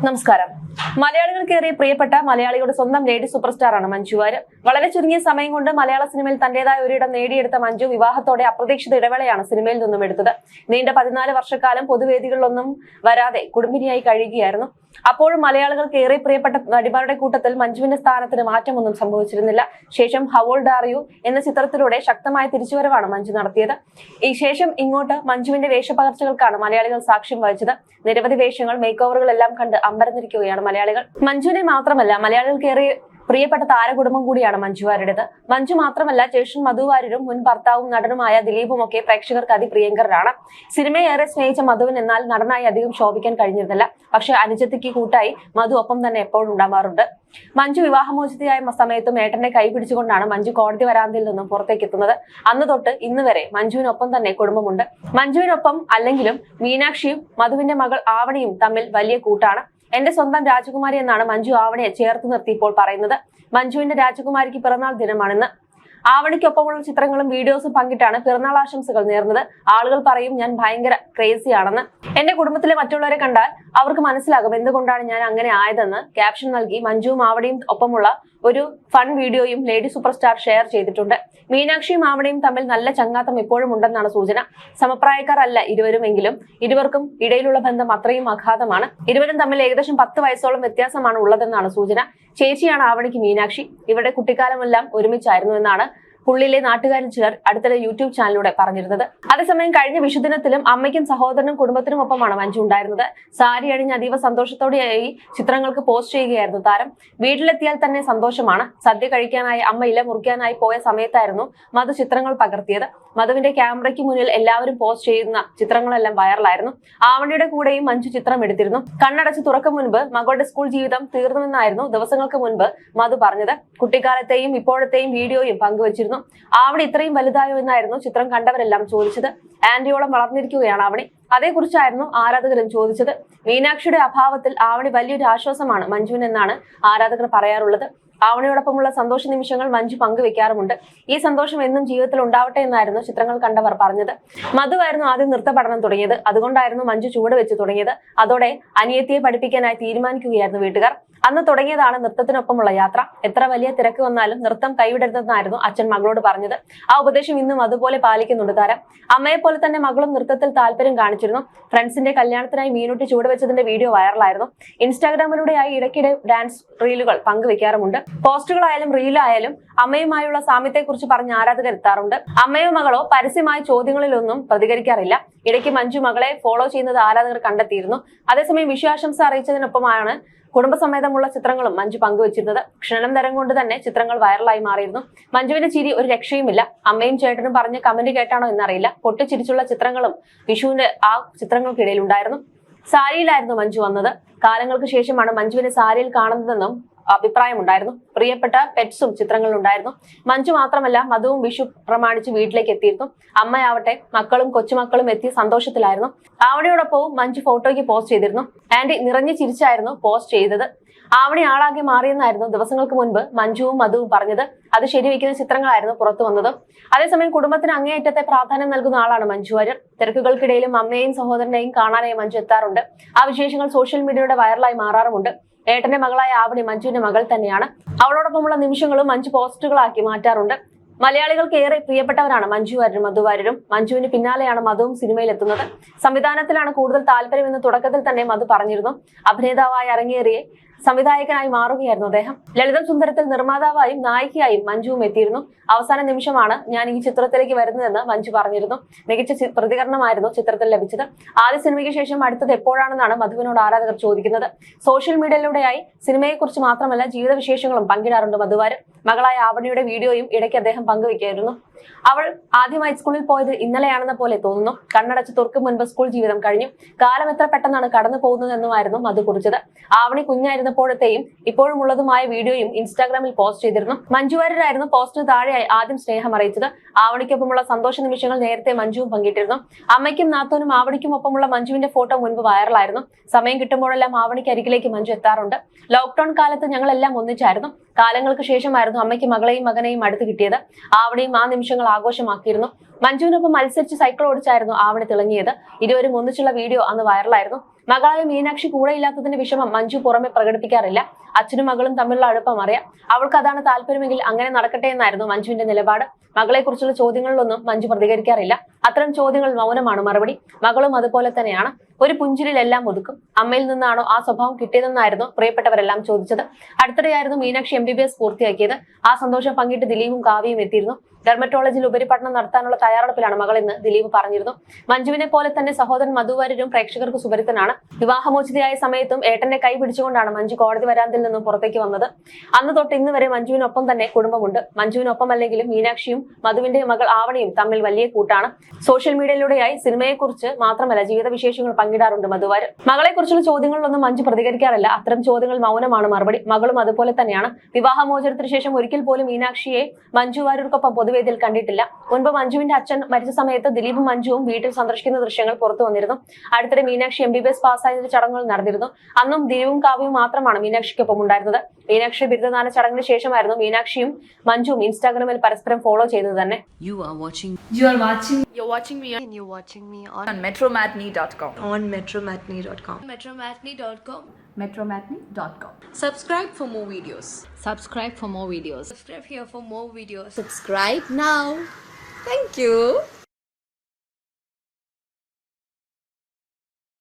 നമസ്കാരം. മലയാളികൾക്കേറെ പ്രിയപ്പെട്ട മലയാളിയുടെ സ്വന്തം ലേഡി സൂപ്പർ സ്റ്റാർ ആണ് മഞ്ജു വാര്യർ. വളരെ ചുരുങ്ങിയ സമയം കൊണ്ട് മലയാള സിനിമയിൽ തന്റേതായ ഒരിടം നേടിയെടുത്ത മഞ്ജു വിവാഹത്തോടെ അപ്രതീക്ഷിത ഇടവേളയാണ് സിനിമയിൽ നിന്നും എടുത്തത്. നീണ്ട 14 വർഷക്കാലം പൊതുവേദികളിലൊന്നും വരാതെ കുടുംബിനിയായി കഴിയുകയായിരുന്നു. അപ്പോഴും മലയാളികൾക്ക് ഏറെ പ്രിയപ്പെട്ട നടിമാരുടെ കൂട്ടത്തിൽ മഞ്ജുവിന്റെ സ്ഥാനത്തിന് മാറ്റമൊന്നും സംഭവിച്ചിരുന്നില്ല. ശേഷം ഹൗ ഓൾഡ് ആർ യു എന്ന ചിത്രത്തിലൂടെ ശക്തമായ തിരിച്ചുവരവാണ് മഞ്ജു നടത്തിയത്. ഈ ശേഷം ഇങ്ങോട്ട് മഞ്ജുവിന്റെ വേഷപകർച്ചകൾക്കാണ് മലയാളികൾ സാക്ഷ്യം വഹിച്ചത്. നിരവധി വേഷങ്ങൾ, മേക്ക് ഓവറുകളെല്ലാം കണ്ട് അമ്പരന്നിരിക്കുകയാണ് മലയാളികൾ. മഞ്ജുവിനെ മാത്രമല്ല, മലയാളികൾക്കേറെ പ്രിയപ്പെട്ട താരകുടുംബം കൂടിയാണ് മഞ്ജു വാര്യരുടേത്. മഞ്ജു മാത്രമല്ല, ജ്യേഷ്ഠൻ മധു വാര്യരും മുൻ ഭർത്താവും നടനുമായ ദിലീപും ഒക്കെ പ്രേക്ഷകർക്ക് അതിപ്രിയങ്കരാണ്. സിനിമയെ ഏറെ സ്നേഹിച്ച മധുവിന് എന്നാൽ നടനായി അധികം ശോഭിക്കാൻ കഴിഞ്ഞിരുന്നില്ല. പക്ഷെ അനുജത്തിക്ക് കൂട്ടായി മധു ഒപ്പം തന്നെ എപ്പോഴും ഉണ്ടാവാറുണ്ട്. മഞ്ജു വിവാഹമോചിതയായ സമയത്തും ഏട്ടന്റെ കൈ പിടിച്ചുകൊണ്ടാണ് മഞ്ജു കോടതി വരാന്തയിൽ നിന്നും പുറത്തേക്ക് എത്തുന്നത്. അന്ന് തൊട്ട് ഇന്ന് വരെ മഞ്ജുവിനൊപ്പം തന്നെ കുടുംബമുണ്ട്. മഞ്ജുവിനൊപ്പം അല്ലെങ്കിലും മീനാക്ഷിയും മധുവിന്റെ മകൾ ആവണിയും തമ്മിൽ വലിയ കൂട്ടാണ്. എന്റെ സ്വന്തം രാജകുമാരി എന്നാണ് മഞ്ജു ആവണിയെ ചേർത്ത് നിർത്തി ഇപ്പോൾ പറയുന്നത്. മഞ്ജുവിന്റെ രാജകുമാരിക്ക് പിറന്നാൾ ദിനമാണെന്ന്. ആവണിക്കൊപ്പമുള്ള ചിത്രങ്ങളും വീഡിയോസും പങ്കിട്ടാണ് പിറന്നാൾ ആശംസകൾ നേർന്നത്. ആളുകൾ പറയും ഞാൻ ഭയങ്കര ക്രേസിയാണെന്ന്. എന്റെ കുടുംബത്തിലെ മറ്റുള്ളവരെ കണ്ടാൽ അവർക്ക് മനസ്സിലാകും എന്തുകൊണ്ടാണ് ഞാൻ അങ്ങനെ ആയതെന്ന് ക്യാപ്ഷൻ നൽകി മഞ്ജുവും ആവണിയും ഒപ്പമുള്ള ഒരു ഫൺ വീഡിയോയും ലേഡി സൂപ്പർ സ്റ്റാർ ഷെയർ ചെയ്തിട്ടുണ്ട്. മീനാക്ഷിയും ആവണിയും തമ്മിൽ നല്ല ചങ്ങാത്തം ഇപ്പോഴും ഉണ്ടെന്നാണ് സൂചന. സമപ്രായക്കാരല്ല ഇരുവരുമെങ്കിലും ഇരുവർക്കും ഇടയിലുള്ള ബന്ധം അത്രയും അഗാധമാണ്. ഇരുവരും തമ്മിൽ ഏകദേശം 10 വയസ്സോളം വ്യത്യാസമാണ് ഉള്ളതെന്നാണ് സൂചന. ചേച്ചിയാണ് ആവണിക്ക് മീനാക്ഷി. ഇവരുടെ കുട്ടിക്കാലമെല്ലാം ഒരുമിച്ചായിരുന്നു എന്നാണ് പുള്ളിയിലെ നാട്ടുകാരിൽ ചിലർ അടുത്തിടെ യൂട്യൂബ് ചാനലിലൂടെ പറഞ്ഞിരുന്നത്. അതേസമയം കഴിഞ്ഞ വിഷുദിനത്തിലും അമ്മയ്ക്കും സഹോദരനും കുടുംബത്തിനും ഒപ്പമാണ് മഞ്ജു ഉണ്ടായിരുന്നത്. സാരി അണിഞ്ഞ് അതീവ സന്തോഷത്തോടെയായി ചിത്രങ്ങൾക്ക് പോസ്റ്റ് ചെയ്യുകയായിരുന്നു താരം. വീട്ടിലെത്തിയാൽ തന്നെ സന്തോഷമാണ്. സദ്യ കഴിക്കാനായി അമ്മ ഇല മുറിക്കാനായി പോയ സമയത്തായിരുന്നു മധു ചിത്രങ്ങൾ പകർത്തിയത്. മധുവിന്റെ ക്യാമറയ്ക്ക് മുന്നിൽ എല്ലാവരും പോസ്റ്റ് ചെയ്യുന്ന ചിത്രങ്ങളെല്ലാം വൈറലായിരുന്നു. ആവണിയുടെ കൂടെയും മഞ്ജു ചിത്രം എടുത്തിരുന്നു. കണ്ണടച്ച് തുറക്കും മുൻപ് മകളുടെ സ്കൂൾ ജീവിതം തീർന്നുവെന്നായിരുന്നു ദിവസങ്ങൾക്ക് മുൻപ് മധു പറഞ്ഞത്. കുട്ടിക്കാലത്തെയും ഇപ്പോഴത്തെയും വീഡിയോയും പങ്കുവച്ചിരുന്നു. ആവണി ഇത്രയും വലുതായോ എന്നായിരുന്നു ചിത്രം കണ്ടവരെല്ലാം ചോദിച്ചത്. ആന്റിയോളം വളർന്നിരിക്കുകയാണ് ആവണി. അതേക്കുറിച്ചായിരുന്നു ആരാധകരും ചോദിച്ചത്. മീനാക്ഷിയുടെ അഭാവത്തിൽ ആവണി വലിയൊരു ആശ്വാസമാണ് മഞ്ജുവിനെന്നാണ് ആരാധകർ പറയാറുള്ളത്. ആവണിയോടൊപ്പമുള്ള സന്തോഷ നിമിഷങ്ങൾ മഞ്ജു പങ്കുവെക്കാറുമുണ്ട്. ഈ സന്തോഷം എന്നും ജീവിതത്തിൽ ഉണ്ടാവട്ടെ എന്നായിരുന്നു ചിത്രങ്ങൾ കണ്ടവർ പറഞ്ഞത്. മധുവായിരുന്നു ആദ്യം നൃത്ത പഠനം തുടങ്ങിയത്. അതുകൊണ്ടായിരുന്നു മഞ്ജു ചുവട് വെച്ച് തുടങ്ങിയത്. അതോടെ അനിയത്തിയെ പഠിപ്പിക്കാനായി തീരുമാനിക്കുകയായിരുന്നു വീട്ടുകാർ. അന്ന് തുടങ്ങിയതാണ് നൃത്തത്തിനൊപ്പമുള്ള യാത്ര. എത്ര വലിയ തിരക്ക് വന്നാലും നൃത്തം കൈവിടരുതെന്നായിരുന്നു അച്ഛൻ മകളോട് പറഞ്ഞത്. ആ ഉപദേശം ഇന്നും അതുപോലെ പാലിക്കുന്നുണ്ട് താരം. അമ്മയെ പോലെ തന്നെ മകളും നൃത്തത്തിൽ താല്പര്യം കാണിച്ചിരുന്നു. ഫ്രണ്ട്സിന്റെ കല്യാണത്തിനായി മീനുട്ടി ചുവട് വെച്ചതിന്റെ വീഡിയോ വൈറലായിരുന്നു. ഇൻസ്റ്റാഗ്രാമിലൂടെയായി ഇടയ്ക്കിടെ ഡാൻസ് റീലുകൾ പങ്കുവെക്കാറുമുണ്ട്. പോസ്റ്റുകളായാലും റീലായാലും അമ്മയുമായുള്ള സാമ്യത്തെക്കുറിച്ച് പറഞ്ഞ് ആരാധകർ എത്താറുണ്ട്. അമ്മയോ മകളോ പരസ്യമായ ചോദ്യങ്ങളിലൊന്നും പ്രതികരിക്കാറില്ല. ഇടയ്ക്ക് മഞ്ജു മകളെ ഫോളോ ചെയ്യുന്നത് ആരാധകർ കണ്ടെത്തിയിരുന്നു. അതേസമയം വിഷയാശംസ അറിയിച്ചതിനൊപ്പമാണ് കുടുംബസമേതമുള്ള ചിത്രങ്ങളും മഞ്ജു പങ്കുവച്ചിരുന്നത്. ക്ഷണം തരം കൊണ്ട് തന്നെ ചിത്രങ്ങൾ വൈറലായി മാറിയിരുന്നു. മഞ്ജുവിന്റെ ചിരി ഒരു രക്ഷയുമില്ല. അമ്മയും ചേട്ടനും പറഞ്ഞ കമന്റ് കേട്ടാണോ എന്നറിയില്ല. പൊട്ടിച്ചിരിച്ചുള്ള ചിത്രങ്ങളും വിഷുവിന്റെ ആ ചിത്രങ്ങൾക്കിടയിൽ ഉണ്ടായിരുന്നു. സാരിയിലായിരുന്നു മഞ്ജു വന്നത്. കാലങ്ങൾക്ക് ശേഷമാണ് മഞ്ജുവിനെ സാരിയിൽ കാണുന്നതെന്നും അഭിപ്രായമുണ്ടായിരുന്നു. പ്രിയപ്പെട്ട പെറ്റ്സും ചിത്രങ്ങളിലുണ്ടായിരുന്നു. മഞ്ജു മാത്രമല്ല, മധുവും വിഷു പ്രമാണിച്ച് വീട്ടിലേക്ക് എത്തിയിരുന്നു. അമ്മയാവട്ടെ മക്കളും കൊച്ചുമക്കളും എത്തി സന്തോഷത്തിലായിരുന്നു. ആവണിയോടൊപ്പവും മഞ്ജു ഫോട്ടോയ്ക്ക് പോസ്റ്റ് ചെയ്തിരുന്നു. ആന്റി നിറഞ്ഞു ചിരിച്ചായിരുന്നു പോസ്റ്റ് ചെയ്തത്. ആവണി ആളാകെ മാറിയെന്നായിരുന്നു ദിവസങ്ങൾക്ക് മുൻപ് മഞ്ജുവും മധുവും പറഞ്ഞത്. അത് ശരിവെക്കുന്ന ചിത്രങ്ങളായിരുന്നു പുറത്തു വന്നത്. അതേസമയം കുടുംബത്തിന് അങ്ങേയറ്റത്തെ പ്രാധാന്യം നൽകുന്ന ആളാണ് മഞ്ജു വാര്യർ. തിരക്കുകൾക്കിടയിലും അമ്മയെയും സഹോദരനെയും കാണാനായി മഞ്ജു എത്താറുണ്ട്. ആ വിശേഷങ്ങൾ സോഷ്യൽ മീഡിയയുടെ വൈറലായി മാറാറുമുണ്ട്. ഏട്ടന്റെ മകളായ ആവണി മഞ്ജുവിന്റെ മകൾ തന്നെയാണ്. അവളോടൊപ്പമുള്ള നിമിഷങ്ങളും മഞ്ജു പോസ്റ്റുകളാക്കി മാറ്റാറുണ്ട്. മലയാളികൾക്ക് ഏറെ പ്രിയപ്പെട്ടവരാണ് മഞ്ജു വാര്യരും മധു വാര്യരും. മഞ്ജുവിന് പിന്നാലെയാണ് മധുവും സിനിമയിൽ എത്തുന്നത്. സംവിധാനത്തിലാണ് കൂടുതൽ താല്പര്യമെന്ന് തുടക്കത്തിൽ തന്നെ മധു പറഞ്ഞിരുന്നു. അഭിനേതാവായി അരങ്ങേറിയ സംവിധായകനായി മാറുകയായിരുന്നു അദ്ദേഹം. ലളിതം സുന്ദരത്തിൽ നിർമ്മാതാവായും നായികയായും മഞ്ജുവും എത്തിയിരുന്നു. അവസാന നിമിഷമാണ് ഞാൻ ഈ ചിത്രത്തിലേക്ക് വരുന്നതെന്ന് മഞ്ജു പറഞ്ഞിരുന്നു. മികച്ച പ്രതികരണമായിരുന്നു ചിത്രത്തിൽ ലഭിച്ചത്. ആദ്യ സിനിമയ്ക്ക് ശേഷം അടുത്തത് എപ്പോഴാണെന്നാണ് മധുവിനോട് ആരാധകർ ചോദിക്കുന്നത്. സോഷ്യൽ മീഡിയയിലൂടെയായി സിനിമയെക്കുറിച്ച് മാത്രമല്ല ജീവിത വിശേഷങ്ങളും പങ്കിടാറുണ്ട് മധു വാര്യർ. മകളായ ആവണിയുടെ വീഡിയോയും ഇടയ്ക്ക് അദ്ദേഹം പങ്കുവയ്ക്കായിരുന്നു. അവൾ ആദ്യമായി സ്കൂളിൽ പോയത് ഇന്നലെയാണെന്ന പോലെ തോന്നുന്നു. കണ്ണടച്ച് തുറക്കും മുൻപ് സ്കൂൾ ജീവിതം കഴിഞ്ഞു. കാലം എത്ര പെട്ടെന്നാണ് കടന്നു പോകുന്നതെന്നുമായിരുന്നു മധു കുറിച്ചത്. ആവണി കുഞ്ഞായിരുന്നപ്പോഴത്തെയും ഇപ്പോഴും ഉള്ളതുമായ വീഡിയോയും ഇൻസ്റ്റാഗ്രാമിൽ പോസ്റ്റ് ചെയ്തിരുന്നു. മഞ്ജു വാര്യരായിരുന്നു പോസ്റ്റിന് താഴെയായി ആദ്യം സ്നേഹം അറിയിച്ചത്. ആവണിക്കൊപ്പമുള്ള സന്തോഷ നിമിഷങ്ങൾ നേരത്തെ മഞ്ജുവും പങ്കിട്ടിരുന്നു. അമ്മയ്ക്കും നാത്തോനും ആവണിക്കും ഒപ്പമുള്ള മഞ്ജുവിന്റെ ഫോട്ടോ മുൻപ് വൈറലായിരുന്നു. സമയം കിട്ടുമ്പോഴെല്ലാം ആവണിക്ക് അരികിലേക്ക് മഞ്ജു എത്താറുണ്ട്. ലോക്ക്ഡൌൺ കാലത്ത് ഞങ്ങളെല്ലാം ഒന്നിച്ചായിരുന്നു. കാലങ്ങൾക്ക് ശേഷമായിരുന്നു അമ്മയ്ക്ക് മകളെയും മകനെയും അടുത്ത് കിട്ടിയത്. ആവണിയും ആ നിമിഷങ്ങൾ ആഘോഷമാക്കിയിരുന്നു. മഞ്ജുവിനൊപ്പം മത്സരിച്ച് സൈക്കിൾ ഓടിച്ചായിരുന്നു ആവണി തിളങ്ങിയത്. ഇരുവരും ഒന്നിച്ചുള്ള വീഡിയോ അന്ന് വൈറലായിരുന്നു. മകളായ മീനാക്ഷി കൂടെയില്ലാത്തതിന്റെ വിഷമം മഞ്ജു പുറമെ പ്രകടിപ്പിക്കാറില്ല. അച്ഛനും മകളും തമ്മിലുള്ള അടുപ്പം അറിയാം. അവൾക്ക് അതാണ് താല്പര്യമെങ്കിൽ അങ്ങനെ നടക്കട്ടെ എന്നായിരുന്നു മഞ്ജുവിന്റെ നിലപാട്. മകളെക്കുറിച്ചുള്ള ചോദ്യങ്ങളിലൊന്നും മഞ്ജു പ്രതികരിക്കാറില്ല. അത്തരം ചോദ്യങ്ങൾ മൗനമാണ് മറുപടി. മകളും അതുപോലെ തന്നെയാണ്. ഒരു പുഞ്ചിരിലെല്ലാം ഒതുക്കും. അമ്മയിൽ നിന്നാണോ ആ സ്വഭാവം കിട്ടിയതെന്നായിരുന്നു പ്രിയപ്പെട്ടവരെല്ലാം ചോദിച്ചത്. അടുത്തിടെയായിരുന്നു മീനാക്ഷി MBBS പൂർത്തിയാക്കിയത്. ആ സന്തോഷം പങ്കിട്ട് ദിലീപും കാവ്യയും എത്തിയിരുന്നു. ഡെർമറ്റോളജിയിൽ ഉപരിപഠനം നടത്താനുള്ള തയ്യാറെടുപ്പിലാണ് മകളെന്ന് ദിലീപ് പറഞ്ഞിരുന്നു. മഞ്ജുവിനെ പോലെ തന്നെ സഹോദരൻ മധുവാര്യരും പ്രേക്ഷകർക്ക് സുപരിതനാണ്. വിവാഹമോചിതയായ സമയത്തും ഏട്ടന്റെ കൈ പിടിച്ചുകൊണ്ടാണ് മഞ്ജു കോടതി വരാന്തിൽ നിന്നും പുറത്തേക്ക് വന്നത്. അന്ന് തൊട്ട് ഇന്ന് വരെ മഞ്ജുവിനൊപ്പം തന്നെ കുടുംബമുണ്ട്. മഞ്ജുവിനൊപ്പം അല്ലെങ്കിലും മീനാക്ഷിയും മധുവിന്റെ മകൾ ആവണിയും തമ്മിൽ വലിയ കൂട്ടാണ്. സോഷ്യൽ മീഡിയയിലൂടെയായി സിനിമയെക്കുറിച്ച് മാത്രമല്ല ജീവിത വിശേഷങ്ങൾ പങ്കിടാറുണ്ട് മധുവാര്യർ. മകളെക്കുറിച്ചുള്ള ചോദ്യങ്ങളിലൊന്നും മഞ്ജു പ്രതികരിക്കാറില്ല. അത്തരം ചോദ്യങ്ങൾ മൗനമാണ് മറുപടി. മകളും അതുപോലെ തന്നെയാണ്. വിവാഹമോചനത്തിന് ശേഷം ഒരിക്കൽ പോലും മീനാക്ഷിയെ മഞ്ജു വാര്യർക്കൊപ്പം പൊതുവേദിയിൽ കണ്ടിട്ടില്ല. മുൻപ് മഞ്ജുവിന്റെ അച്ഛൻ മരിച്ച സമയത്ത് ദിലീപും മഞ്ജുവും വീട്ടിൽ സന്ദർശിക്കുന്ന ദൃശ്യങ്ങൾ പുറത്തു വന്നിരുന്നു. അടുത്തിടെ മീനാക്ഷി MBBS പാസ്സായതിന്റെ ചടങ്ങുകൾ നടന്നിരുന്നു. അന്നും ദിലീപും കാവ്യവും മാത്രമാണ് മീനാക്ഷിക്കൊപ്പം ഉണ്ടായിരുന്നത്. മീനാക്ഷി ബിരുദദാന ചടങ്ങിന് ശേഷമായിരുന്നു മീനാക്ഷിയും മഞ്ജുവും ഇൻസ്റ്റാഗ്രാമിൽ പരസ്പരം ഫോളോ ചെയ്തത് തന്നെ. You're watching me on metromatney.com. metromatney.com. Subscribe for more videos. Subscribe for more videos. Subscribe here for more videos. Subscribe now. Thank you.